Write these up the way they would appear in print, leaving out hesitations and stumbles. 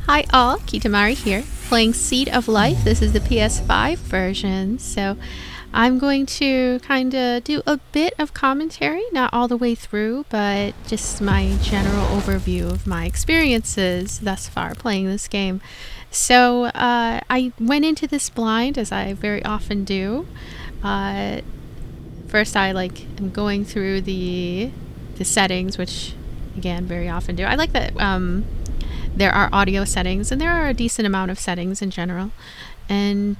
Hi all, Kitamari here, playing Seed of Life. This is the PS5 version, so I'm going to kind of do a bit of commentary, not all the way through, but just my general overview of my experiences thus far playing this game. So I went into this blind, as I very often do. First I am going through the settings, which again very often do. I like that there are audio settings, and there are a decent amount of settings in general. And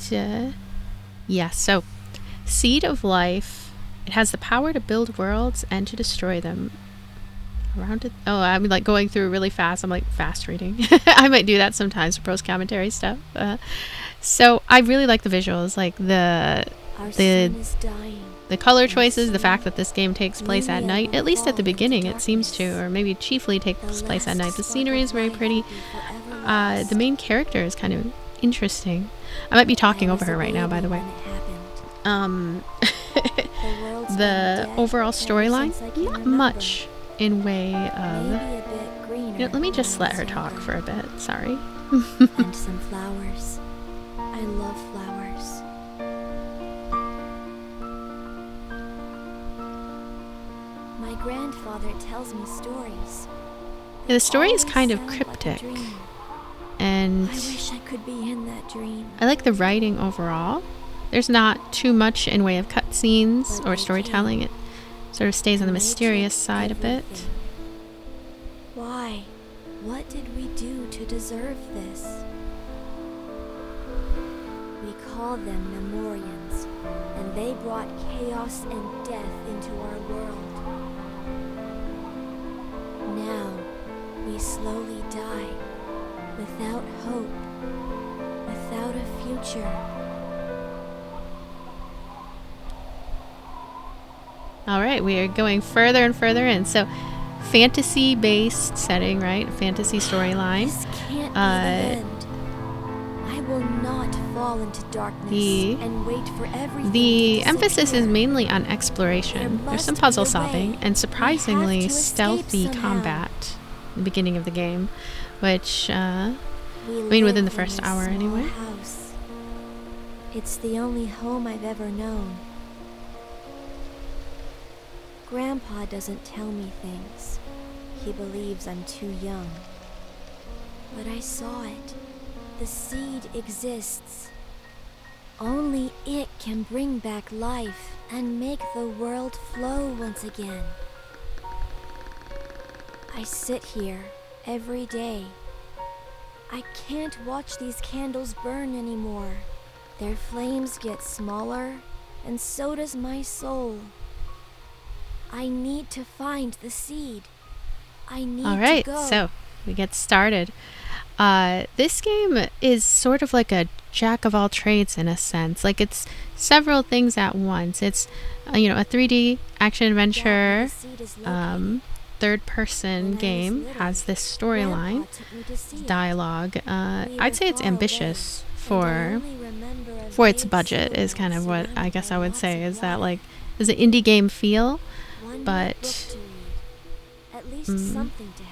yeah, so Seed of Life, it has the power to build worlds and to destroy them. Around it. Oh, I'm like going through really fast. I'm like fast reading. I might do that sometimes for post commentary stuff. So I really like the visuals, like the color choices, the fact that this game takes place at night, at least at the beginning it seems to, or maybe chiefly takes place at night. The scenery is very pretty. The main character is kind of interesting. I might be talking over her right now, by the way. The overall storyline, not much in way of... You know, let me just let her talk for a bit, sorry. And some flowers. I love flowers. My grandfather tells me stories. Yeah, the story is kind of cryptic, and I wish I could be in that dream. I like the writing overall. There's not too much in way of cutscenes or storytelling. It sort of stays on the mysterious side a bit. Why? What did we do to deserve this? We call them Memorians, and they brought chaos and death into our world. Now, we slowly die, without hope, without a future. Alright, we are going further and further in. So, fantasy-based setting, right? Fantasy storyline. This can't be the end. I will not fall into darkness and wait for everything The to emphasis is disappear. mainly on exploration. There's some puzzle solving and surprisingly stealthy combat in the beginning of the game, which, I mean, within the first hour anyway. House. It's the only home I've ever known. Grandpa doesn't tell me things. He believes I'm too young. But I saw it. The seed exists. Only it can bring back life and make the world flow once again. I sit here every day. I can't watch these candles burn anymore. Their flames get smaller, and so does my soul. I need to find the seed. I need to go. Alright, so we get started. This game is sort of like a jack of all trades in a sense. Like, it's several things at once. It's, you know, a 3D action adventure, third person game, has this storyline, dialogue. I'd say it's ambitious for its budget, is kind of what I guess I would say, is that like, there's an indie game feel, but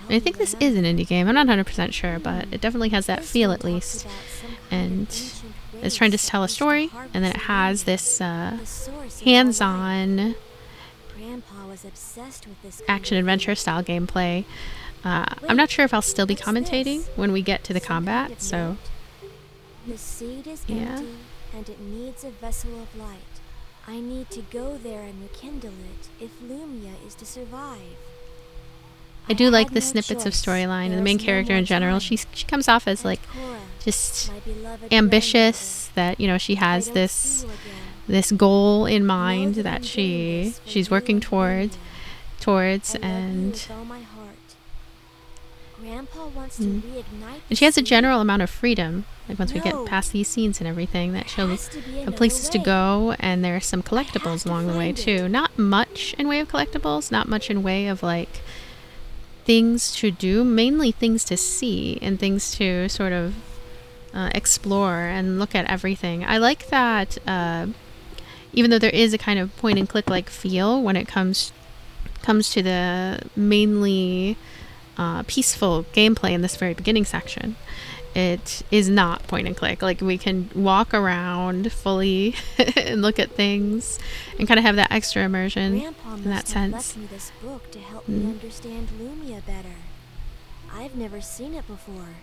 I think this is an indie game. I'm not 100% sure, but it definitely has that feel at least. And it's trying to tell a story, and then it has this hands-on action-adventure style gameplay. I'm not sure if I'll still be commentating when we get to the combat, so the seed is yeah. empty, and it needs a vessel of light. I need to go there and rekindle it if Lumia is to survive. I do like the snippets of storyline, and the main character in general. She comes off as like Cora, just my beloved ambitious, that, you know, she has this goal in mind that she's working towards, and Grandpa wants to reignite and she has a general amount of freedom. Like, once we get past these scenes and everything, that she'll have places to go, and there are some collectibles along the way too. Not much in way of collectibles, not much in way of like things to do, mainly things to see and things to sort of explore and look at everything. I like that even though there is a kind of point and click like feel when it comes to the mainly peaceful gameplay in this very beginning section. It is not point and click. Like, we can walk around fully and look at things and kind of have that extra immersion Grandpa in that must have sense. left me this book to help me understand Lumia better. I've never seen it before.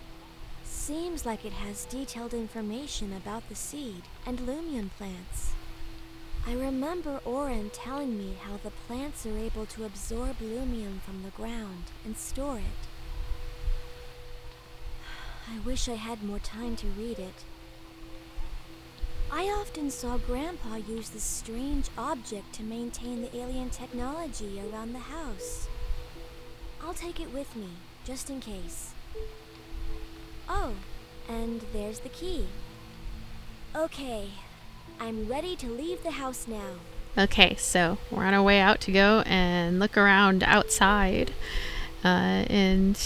Seems like it has detailed information about the seed and Lumion plants. I remember Oren telling me how the plants are able to absorb Lumium from the ground and store it. I wish I had more time to read it. I often saw Grandpa use this strange object to maintain the alien technology around the house. I'll take it with me, just in case. Oh, and there's the key. Okay, I'm ready to leave the house now. Okay, so we're on our way out to go and look around outside. And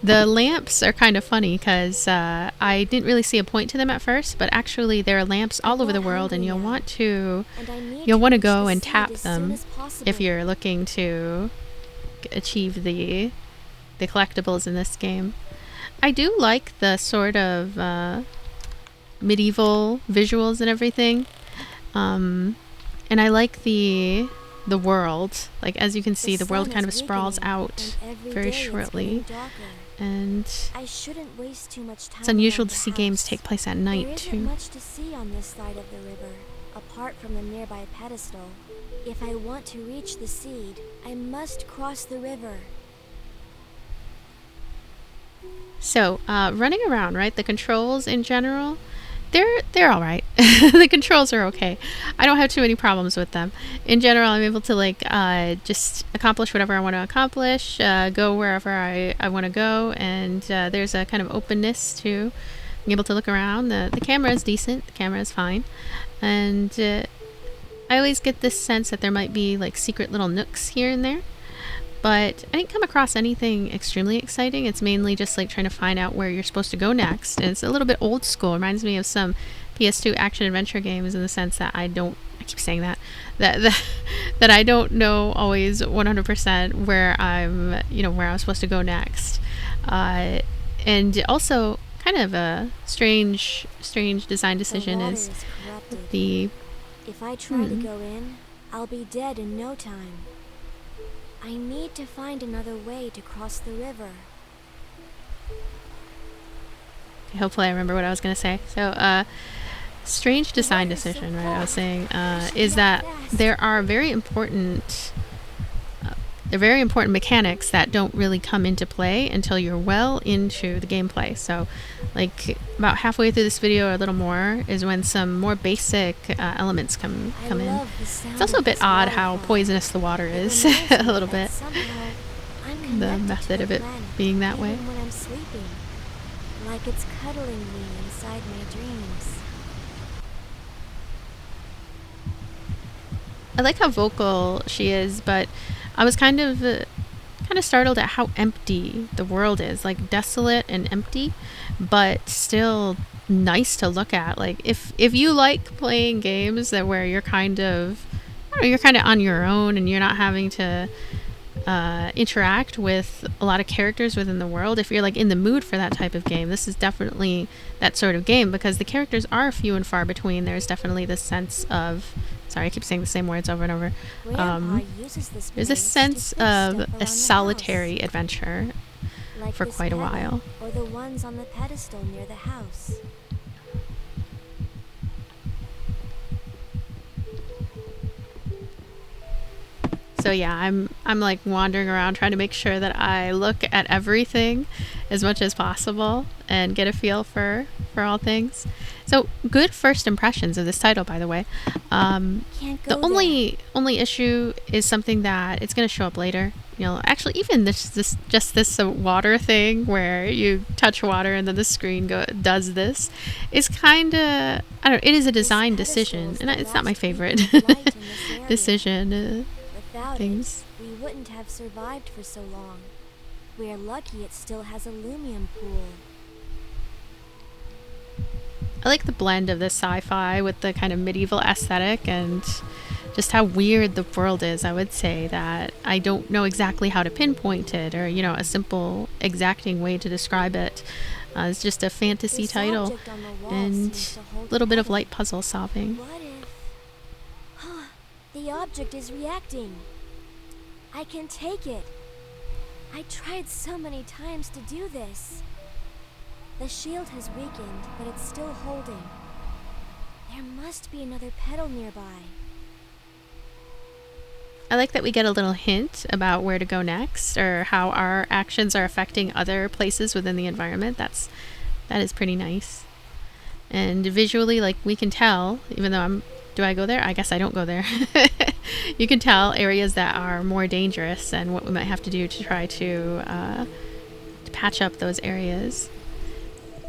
the lamps are kind of funny because I didn't really see a point to them at first, but actually there are lamps all over the world, and you'll want to go and tap them if you're looking to achieve the collectibles in this game. I do like the sort of medieval visuals and everything, and I like the world. Like, as you can see, the world kind of sprawls out very shortly, and I shouldn't waste too much time. It's unusual around to the see games house. take place at night There isn't too. much to see on this side of the river, apart from the nearby pedestal. If I want to reach the seed, I must cross the river. So, running around, right? The controls in general, they're all right. The controls are okay. I don't have too many problems with them. In general, I'm able to just accomplish whatever I want to accomplish, go wherever I want to go, and there's a kind of openness to being able to look around. The camera is decent. The camera is fine, and I always get this sense that there might be like secret little nooks here and there. But I didn't come across anything extremely exciting. It's mainly just like trying to find out where you're supposed to go next. And it's a little bit old school. It reminds me of some PS2 action adventure games in the sense that I keep saying that I don't know always 100% where where I'm supposed to go next. And also kind of a strange design decision The water is corrupted. the If I try to go in, I'll be dead in no time. I need to find another way to cross the river. hopefully I remember what I was going to say. So, strange design decision, right? I was saying is that there are very important mechanics that don't really come into play until you're well into the gameplay. So, like about halfway through this video or a little more is when some more basic elements come in. It's also a bit odd how poisonous the water is, a little bit. The method of it being that way. Even when I'm sleeping, like it's cuddling me inside my dreams. I like how vocal she is, but I was kind of startled at how empty the world is, like desolate and empty, but still nice to look at. Like if you like playing games where you're kind of on your own and you're not having to interact with a lot of characters within the world, if you're like in the mood for that type of game, this is definitely that sort of game, because the characters are few and far between. There's definitely this sense of, sorry, I keep saying the same words over and over. There's a sense of a solitary adventure like for this quite a pebble, while. or the ones on the pedestal near the house. So yeah, I'm like wandering around trying to make sure that I look at everything as much as possible and get a feel for all things. So good first impressions of this title, by the way. Can't go The only issue is something that it's going to show up later. Actually, even this water thing where you touch water and then the screen does this is kind of, I don't know, it is a design decision, and it's not my favorite decision. Without things. it, we wouldn't have survived for so long. We're lucky it still has a Lumium pool. I like the blend of the sci-fi with the kind of medieval aesthetic, and just how weird the world is, I would say that I don't know exactly how to pinpoint it, or, you know, a simple exacting way to describe it. It's just a fantasy This title object on the wall and seems to hold a little bit of heaven. light puzzle solving. What if... the object is reacting. I can take it. I tried so many times to do this. The shield has weakened, but it's still holding. There must be another petal nearby. I like that we get a little hint about where to go next, or how our actions are affecting other places within the environment. That is pretty nice. And visually, like, we can tell, even though do I go there? I guess I don't go there. You can tell areas that are more dangerous and what we might have to do to try to patch up those areas.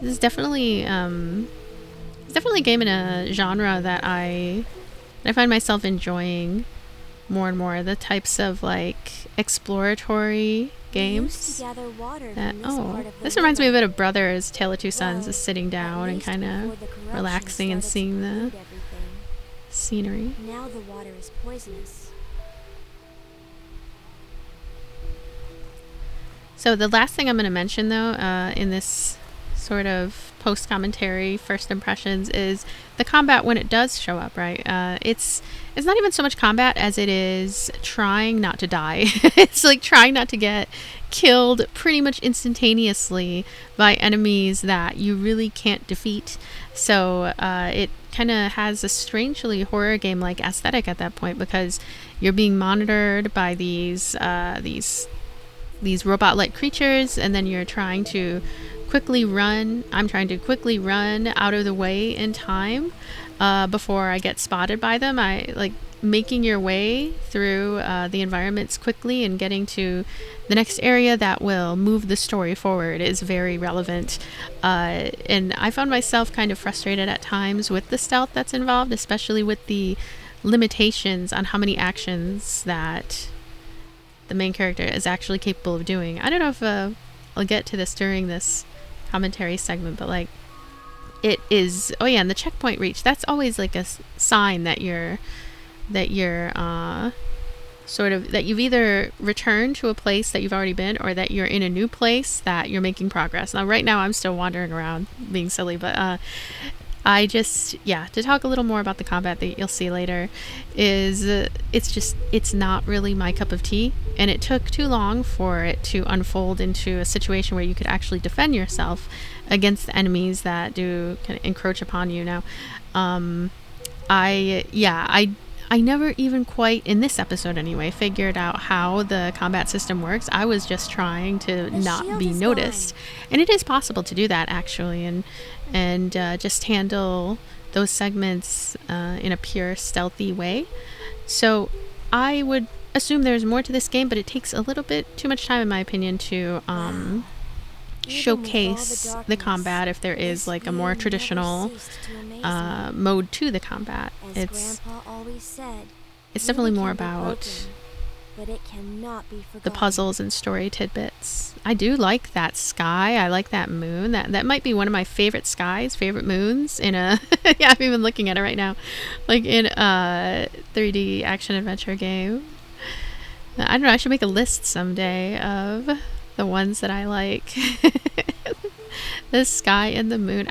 This is definitely a game in a genre that I find myself enjoying more and more. The types of like exploratory games. This reminds me a bit of Brothers, Tale of Two Sons, is sitting down and kind of relaxing and seeing the scenery. Now the water is poisonous. So the last thing I'm going to mention, though, in this sort of post-commentary first impressions, is the combat when it does show up, right? It's not even so much combat as it is trying not to die. It's like trying not to get killed pretty much instantaneously by enemies that you really can't defeat. So it kind of has a strangely horror game-like aesthetic at that point, because you're being monitored by these robot-like creatures, and then you're trying to quickly run. I'm trying to quickly run out of the way in time before I get spotted by them. I like making your way through the environments quickly and getting to the next area that will move the story forward is very relevant. And I found myself kind of frustrated at times with the stealth that's involved, especially with the limitations on how many actions that the main character is actually capable of doing. I don't know if I'll get to this during this commentary segment, but like it is, oh yeah, and the checkpoint reach, that's always like a sign that you're sort of, that you've either returned to a place that you've already been, or that you're in a new place that you're making progress. Now right now I'm still wandering around being silly, but I just, yeah, to talk a little more about the combat that you'll see later, is it's not really my cup of tea, and it took too long for it to unfold into a situation where you could actually defend yourself against the enemies that do kind of encroach upon you. Now, I never even quite, in this episode anyway, figured out how the combat system works. I was just trying to not be noticed. And it is possible to do that, actually, and just handle those segments in a pure stealthy way. So I would assume there's more to this game, but it takes a little bit too much time, in my opinion, to showcase the combat if there is like a more traditional mode to the combat. It's definitely more about the puzzles and story tidbits. I do like that sky. I like that moon. That might be one of my favorite moons in a yeah, I'm even looking at it right now, like in a 3D action adventure game. I don't know, I should make a list someday of the ones that I like. The sky and the moon.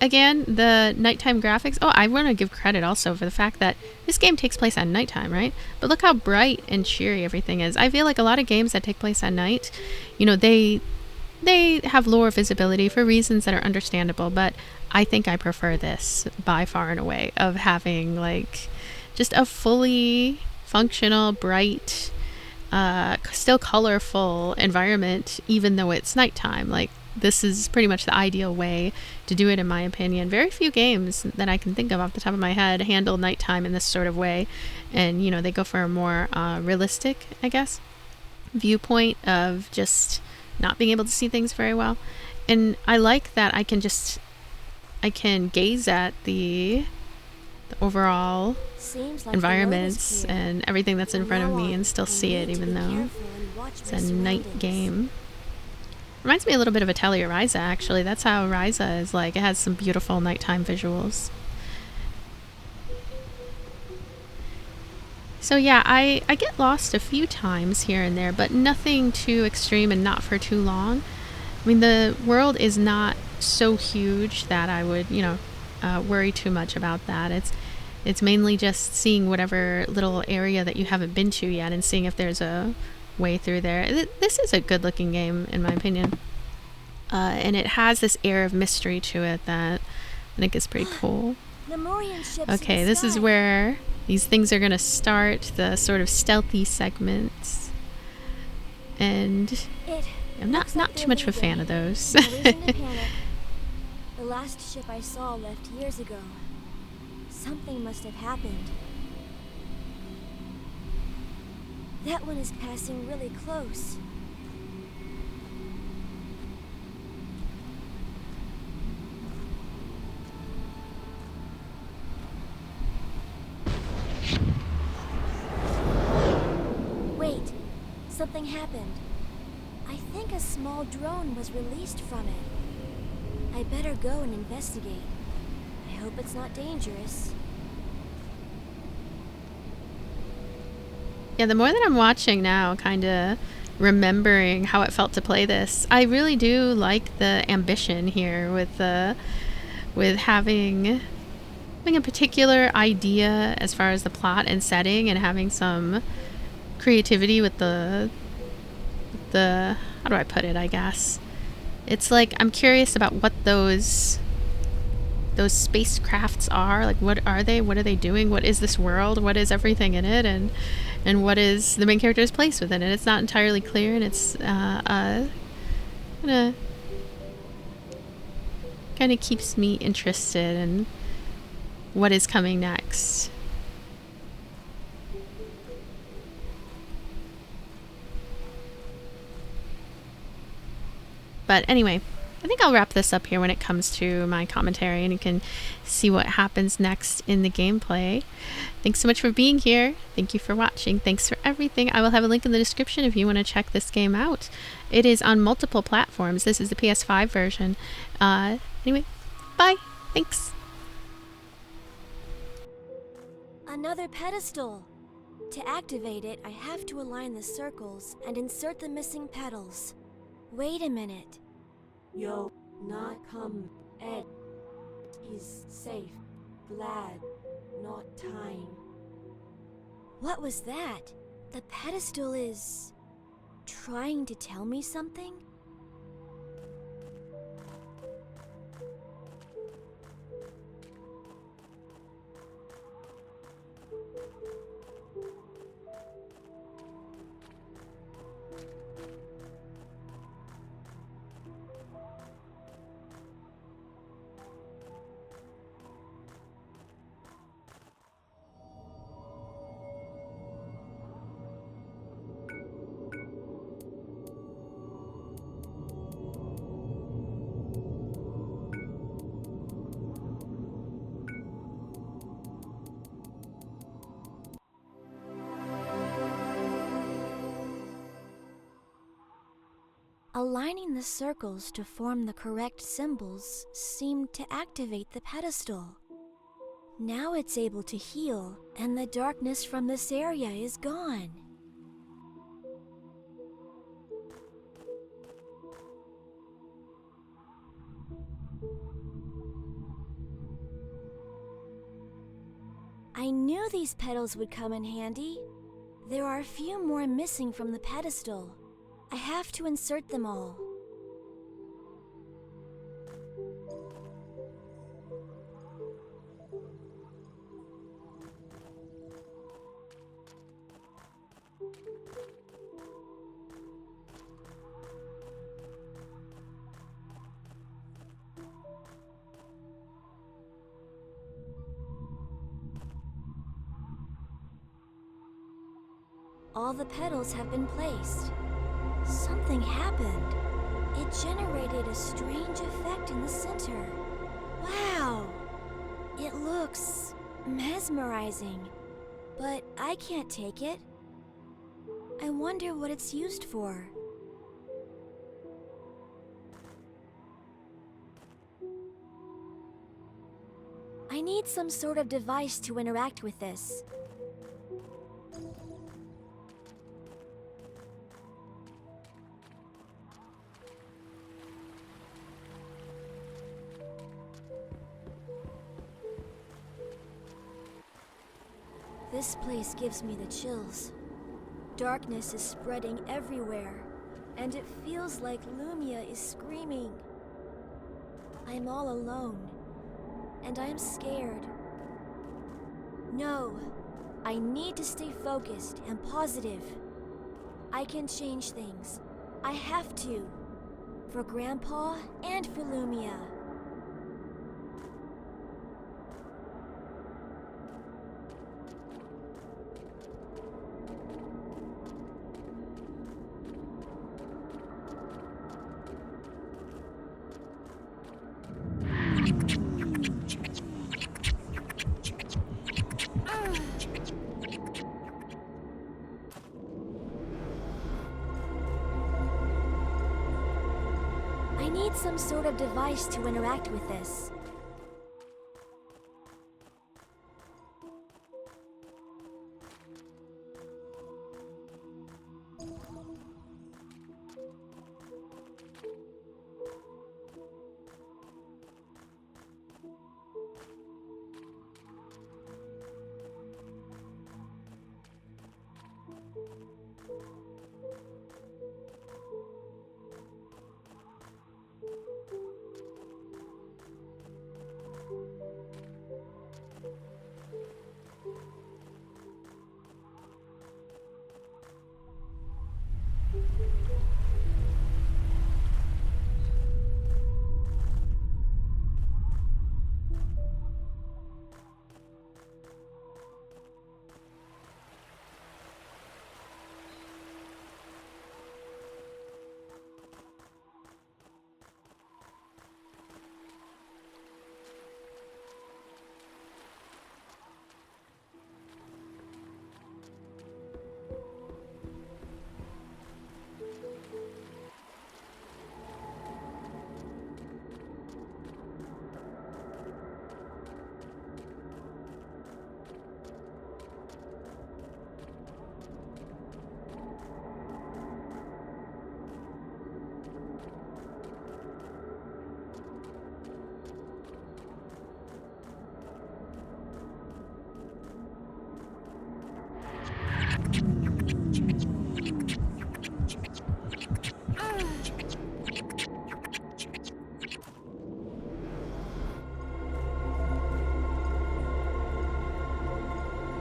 Again, the nighttime graphics. Oh, I want to give credit also for the fact that this game takes place at nighttime, right? But look how bright and cheery everything is. I feel like a lot of games that take place at night, you know, they have lower visibility for reasons that are understandable, but I think I prefer this by far and away, of having like just a fully functional, bright, still colorful environment, even though it's nighttime. Like, this is pretty much the ideal way to do it, in my opinion. Very few games that I can think of off the top of my head handle nighttime in this sort of way, and you know, they go for a more realistic, I guess, viewpoint of just not being able to see things very well. And I like that I can gaze at the overall environments and everything that's in front of me and still see it, even though it's a night game. Reminds me a little bit of Atelier Ryza, actually. That's how Ryza is like. It has some beautiful nighttime visuals. So yeah, I get lost a few times here and there, but nothing too extreme and not for too long. I mean, the world is not so huge that I would, worry too much about that. It's mainly just seeing whatever little area that you haven't been to yet and seeing if there's a way through there. This is a good-looking game, in my opinion. And it has this air of mystery to it that I think is pretty cool. Lemurian ships Okay, in the this is sky. where these things are going to start, the sort of stealthy segments. And I'm not too much of a fan of those. No reason to panic. The last ship I saw left years ago. Something must have happened. That one is passing really close. Wait, something happened. I think a small drone was released from it. I better go and investigate. I hope it's not dangerous. Yeah, the more that I'm watching now, kind of remembering how it felt to play this, I really do like the ambition here with having a particular idea as far as the plot and setting, and having some creativity with the how do I put it, I guess. It's like I'm curious about what those spacecrafts are. Like, what are they? What are they doing? What is this world? What is everything in it? And what is the main character's place within it? It's not entirely clear, and it's kind of keeps me interested in what is coming next. But anyway, I think I'll wrap this up here when it comes to my commentary, and you can see what happens next in the gameplay. Thanks so much for being here. Thank you for watching. Thanks for everything. I will have a link in the description if you want to check this game out. It is on multiple platforms. This is the PS5 version. Anyway, bye. Thanks. Another pedestal. To activate it, I have to align the circles and insert the missing petals. Wait a minute. Yo, not come, Ed. He's safe. Glad. Not time. What was that? The pedestal is trying to tell me something? Aligning the circles to form the correct symbols seemed to activate the pedestal. Now it's able to heal, and the darkness from this area is gone. I knew these petals would come in handy. There are a few more missing from the pedestal. I have to insert them all. All the petals have been placed. Something happened. It generated a strange effect in the center. Wow! It looks mesmerizing, but I can't take it. I wonder what it's used for. I need some sort of device to interact with this. This place gives me the chills. Darkness is spreading everywhere, and it feels like Lumia is screaming. I'm all alone, and I'm scared. No, I need to stay focused and positive. I can change things. I have to. For Grandpa and for Lumia. I need some sort of device to interact with this.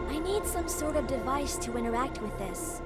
I need some sort of device to interact with this.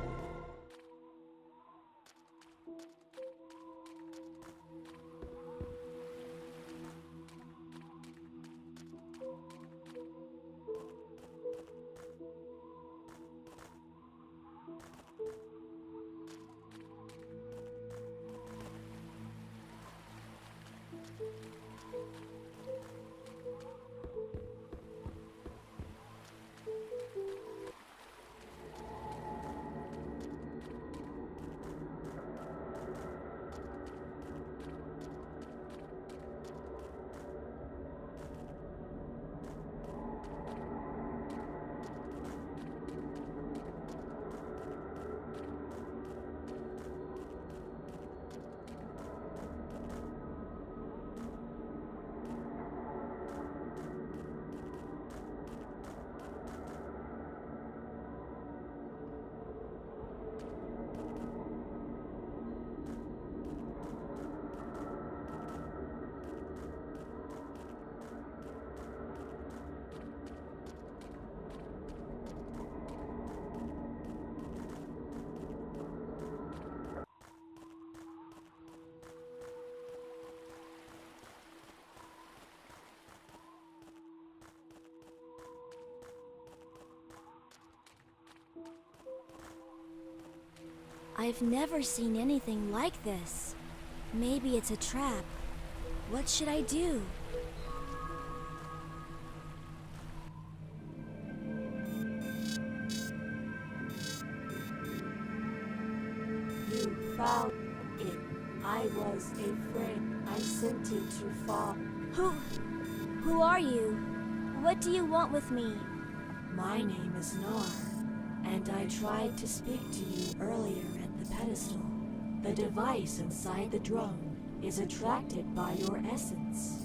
I've never seen anything like this. Maybe it's a trap. What should I do? You found it. I was afraid. I sent it to fall. Who are you? What do you want with me? My name is Nar, and I tried to speak to you earlier at the pedestal. The device inside the drone is attracted by your essence.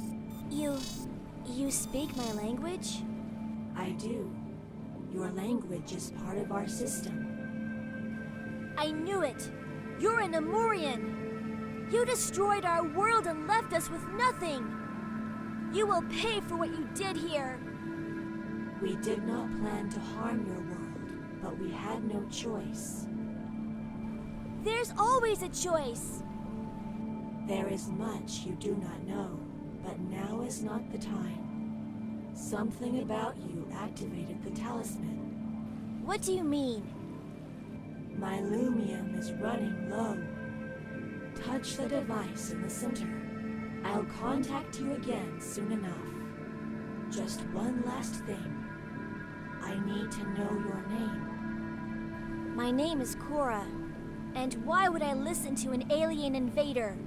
You speak my language? I do. Your language is part of our system. I knew it! You're an Amorian! You destroyed our world and left us with nothing! You will pay for what you did here! We did not plan to harm your world, but we had no choice. There's always a choice! There is much you do not know, but now is not the time. Something about you activated the talisman. What do you mean? My Lumium is running low. Touch the device in the center. I'll contact you again soon enough. Just one last thing. I need to know your name. My name is Cora, and why would I listen to an alien invader?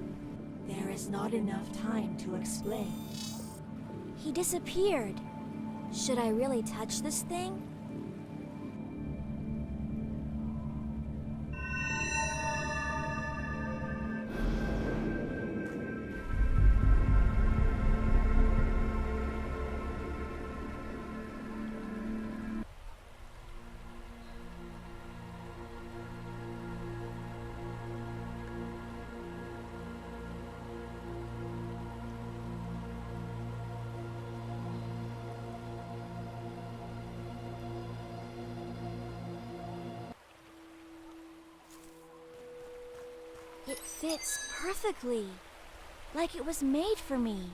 There is not enough time to explain. He disappeared. Should I really touch this thing? It fits perfectly, like it was made for me.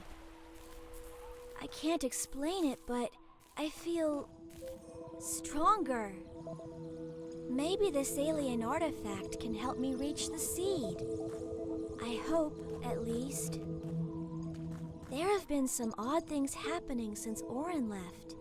I can't explain it, but I feel stronger. Maybe this alien artifact can help me reach the seed. I hope, at least. There have been some odd things happening since Oren left.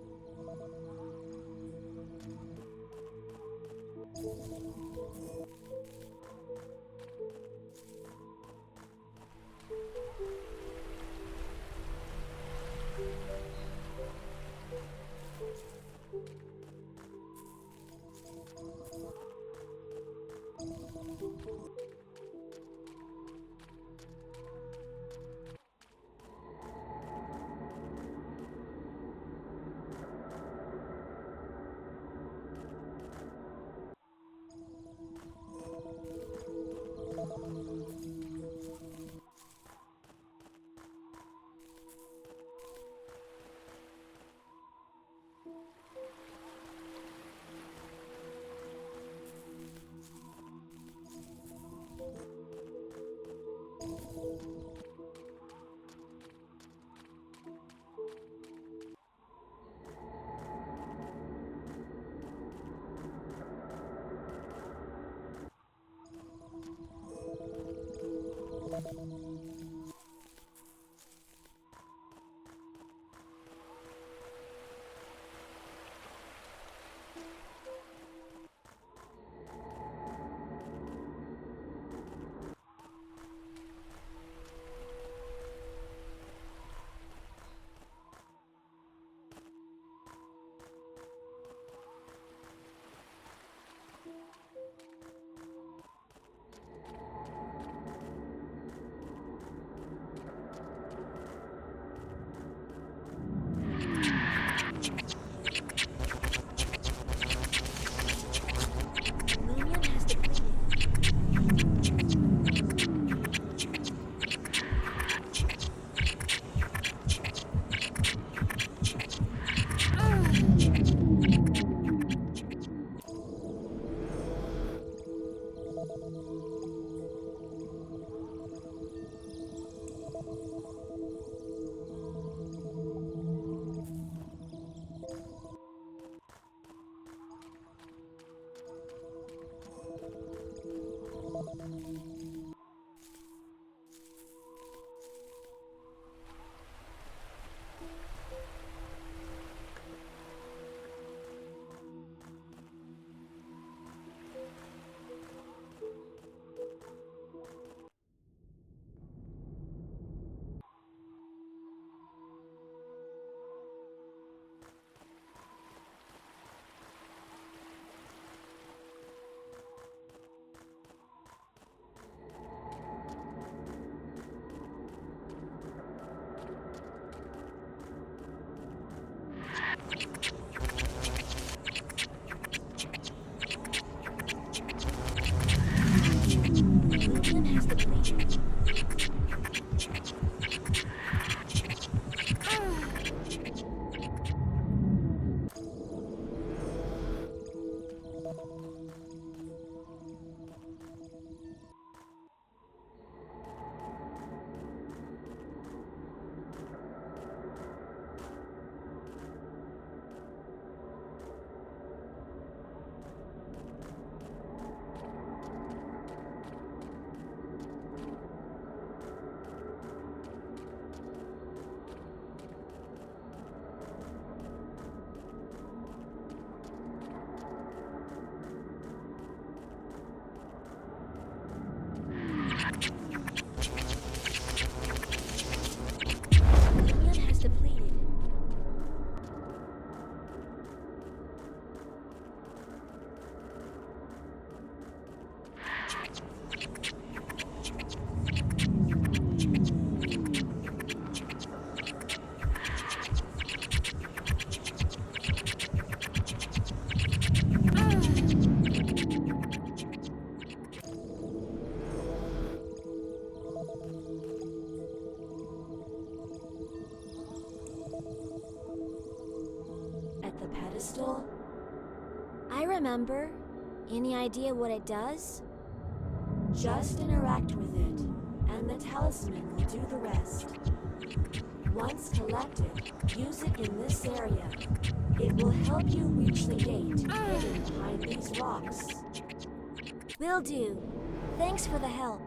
the pedestal? I remember. Any idea what it does? Just interact with it, and the talisman will do the rest. Once collected, use it in this area. It will help you reach the gate hidden behind these rocks. Will do. Thanks for the help.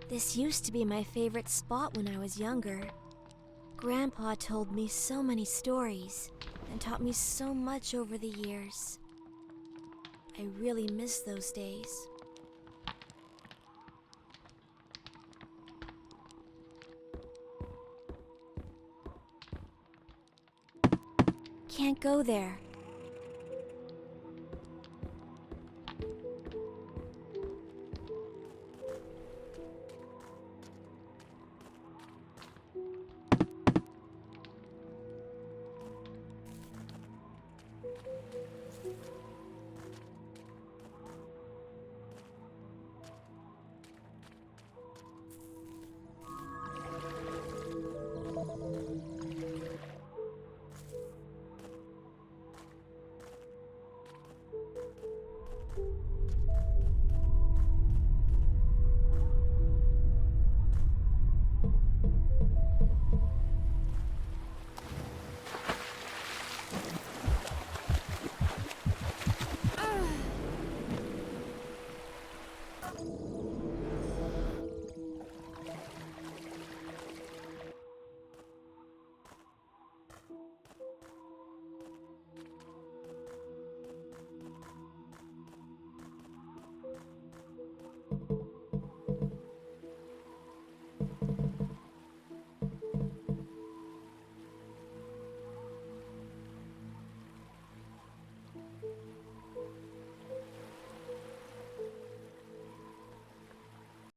This used to be my favorite spot when I was younger. Grandpa told me so many stories and taught me so much over the years. I really miss those days. Can't go there.